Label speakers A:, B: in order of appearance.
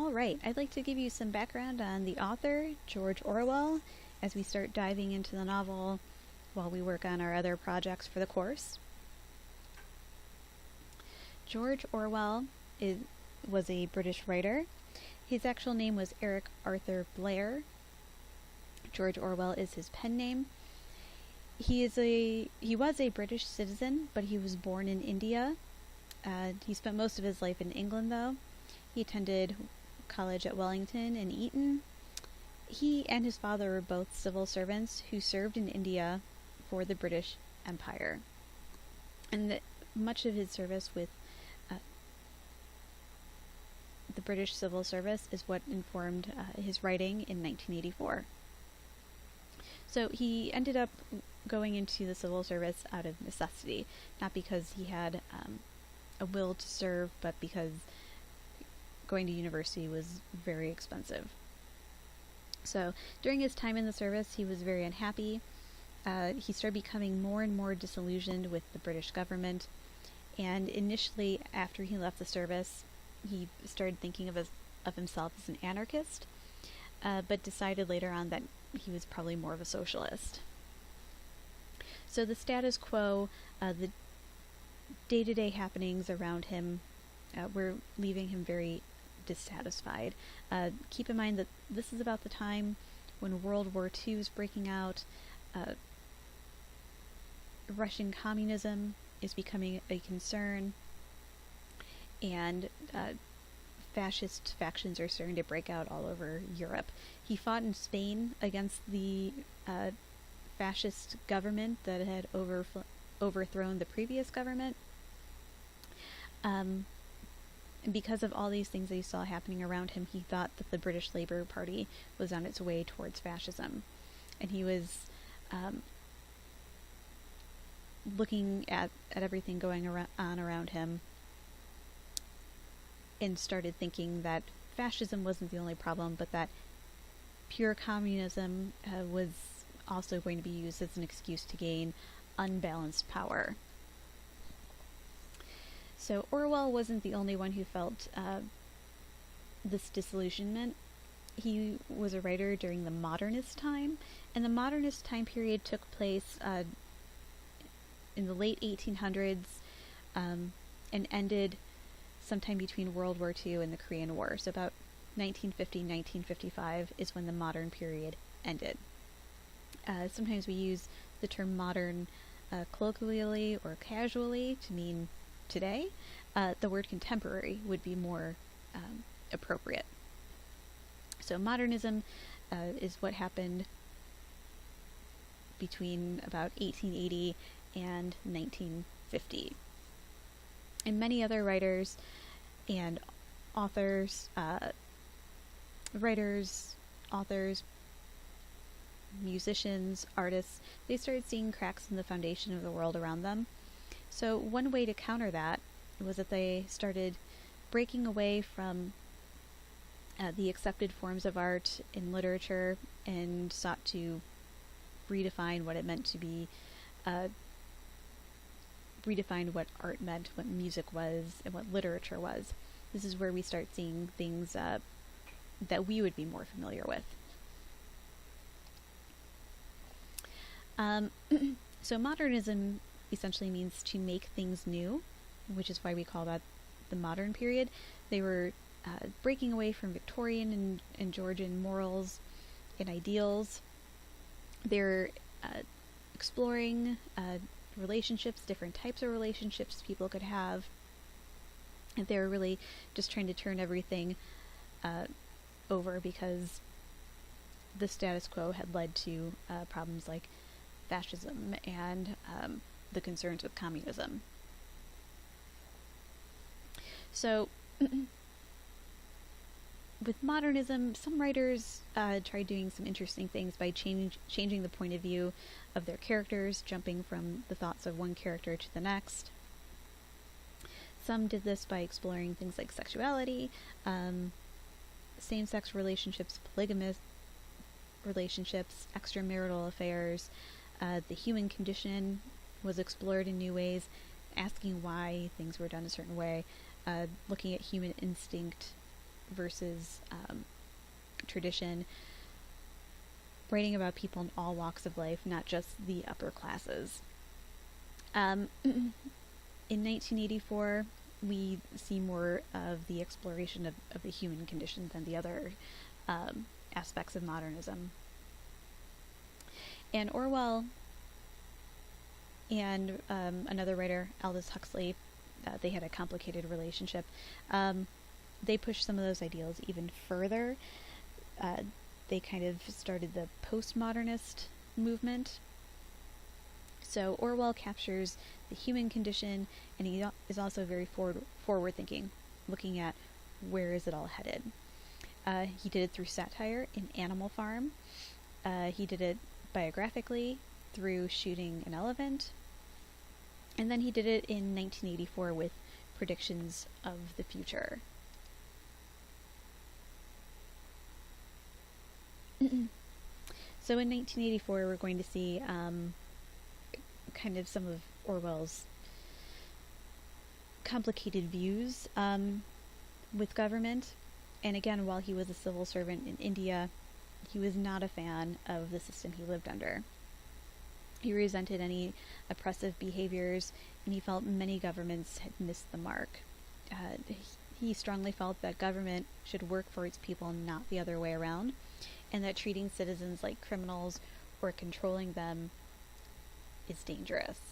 A: All right, I'd like to give you some background on the author, George Orwell, as we start diving into the novel while we work on our other projects for the course. George Orwell was a British writer. His actual name was Eric Arthur Blair. George Orwell is his pen name. He was a British citizen, but he was born in India. He spent most of his life in England, though. He attended college at Wellington and Eton. He and his father were both civil servants who served in India for the British Empire. And much of his service with the British Civil Service is what informed his writing in 1984. So he ended up going into the civil service out of necessity, not because he had a will to serve, but because going to university was very expensive. So during his time in the service, he was very unhappy. He started becoming more and more disillusioned with the British government, and initially, after he left the service, he started thinking of himself as an anarchist, but decided later on that he was probably more of a socialist. So the status quo, the day-to-day happenings around him were leaving him very dissatisfied. Keep in mind that this is about the time when World War II is breaking out. Russian communism is becoming a concern, and fascist factions are starting to break out all over Europe. He fought in Spain against the fascist government that had overthrown the previous government. And because of all these things that he saw happening around him, he thought that the British Labour Party was on its way towards fascism. And he was looking at everything going on around him and started thinking that fascism wasn't the only problem, but that pure communism was also going to be used as an excuse to gain unbalanced power. So Orwell wasn't the only one who felt this disillusionment. He was a writer during the modernist time, and the modernist time period took place in the late 1800s and ended sometime between World War II and the Korean War. So about 1950-1955 is when the modern period ended. Sometimes we use the term modern colloquially or casually to mean today. The word contemporary would be more appropriate. So modernism is what happened between about 1880 and 1950. And many other writers and authors, musicians, artists, they started seeing cracks in the foundation of the world around them. So one way to counter that was that they started breaking away from the accepted forms of art in literature and sought to redefine what it meant to be, redefine what art meant, what music was, and what literature was. This is where we start seeing things that we would be more familiar with. So modernism essentially means to make things new, which is why we call that the modern period. They were breaking away from Victorian and Georgian morals and ideals. They're exploring relationships, different types of relationships people could have. And they were really just trying to turn everything over because the status quo had led to problems like fascism and the concerns with communism. So with modernism, some writers tried doing some interesting things by changing the point of view of their characters, jumping from the thoughts of one character to the next. Some did this by exploring things like sexuality, same-sex relationships, polygamous relationships, extramarital affairs. The human condition was explored in new ways, asking why things were done a certain way, looking at human instinct versus tradition, writing about people in all walks of life, not just the upper classes. In 1984, we see more of the exploration of the human condition than the other aspects of modernism. And Orwell and another writer, Aldous Huxley, they had a complicated relationship. They pushed some of those ideals even further. They kind of started the postmodernist movement. So Orwell captures the human condition, and he is also very forward-thinking, looking at where is it all headed. He did it through satire in Animal Farm. He did it biographically through Shooting an Elephant. And then he did it in 1984 with Predictions of the Future. So in 1984, we're going to see kind of some of Orwell's complicated views with government. And again, while he was a civil servant in India, he was not a fan of the system he lived under. He resented any oppressive behaviors, and he felt many governments had missed the mark. He strongly felt that government should work for its people, not the other way around, and that treating citizens like criminals or controlling them is dangerous.